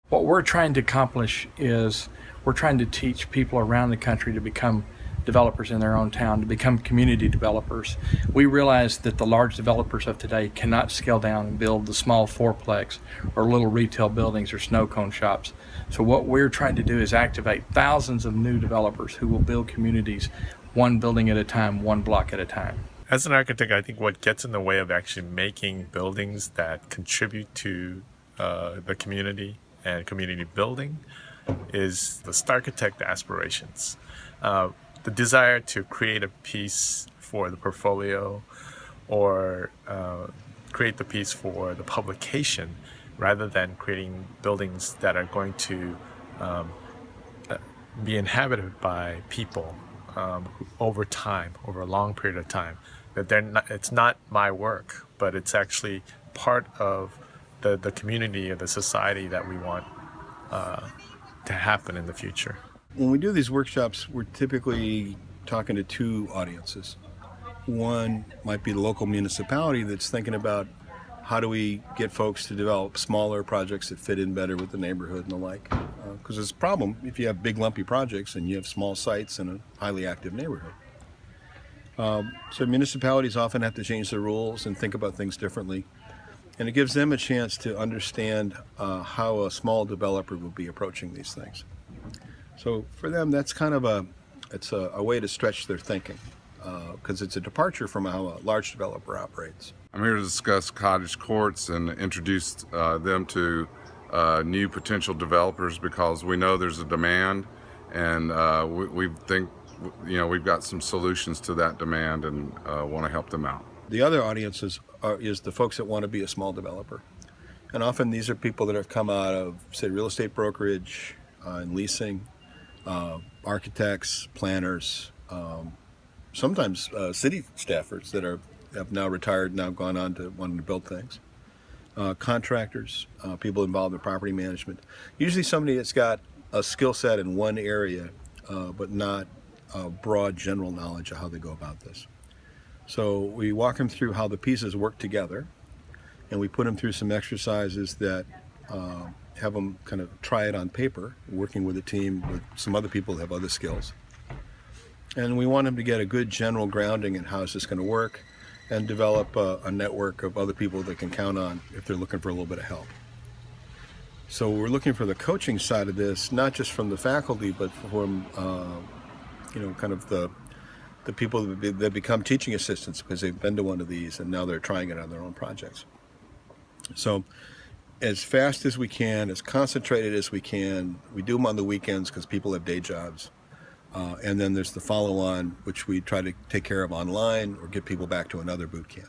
What we're trying to accomplish is we're trying to teach people around the country to become developers in their own town, to become community developers. We realize that the large developers of today cannot scale down and build the small fourplex or little retail buildings or snow cone shops. So what we're trying to do is activate thousands of new developers who will build communities one building at a time, one block at a time. As an architect, I think what gets in the way of actually making buildings that contribute to the community and community building is the architect aspirations. The desire to create a piece for the portfolio or create the piece for the publication rather than creating buildings that are going to be inhabited by people over time, over a long period of time. That it's not my work, but it's actually part of the community or the society that we want to happen in the future. When we do these workshops, we're typically talking to two audiences. One might be the local municipality that's thinking about how do we get folks to develop smaller projects that fit in better with the neighborhood and the like. Because there's a problem if you have big lumpy projects and you have small sites in a highly active neighborhood. So municipalities often have to change their rules and think about things differently. And it gives them a chance to understand how a small developer will be approaching these things. So for them, that's kind of a way to stretch their thinking because it's a departure from how a large developer operates. I'm here to discuss cottage courts and introduce them to new potential developers because we know there's a demand, and we think we've got some solutions to that demand and want to help them out. The other audience is the folks that want to be a small developer, and often these are people that have come out of, say, real estate brokerage and leasing, architects, planners, sometimes city staffers that have now retired, now gone on to wanting to build things. Contractors, people involved in property management. Usually somebody that's got a skill set in one area, but not broad general knowledge of how they go about this. So we walk them through how the pieces work together, and we put them through some exercises that have them kind of try it on paper, working with a team with some other people that have other skills. And we want them to get a good general grounding in how is this going to work and develop a network of other people they can count on if they're looking for a little bit of help. So we're looking for the coaching side of this, not just from the faculty, but from kind of the people that become teaching assistants because they've been to one of these and now they're trying it on their own projects. So as fast as we can, as concentrated as we can, we do them on the weekends because people have day jobs. And then there's the follow-on, which we try to take care of online or get people back to another boot camp.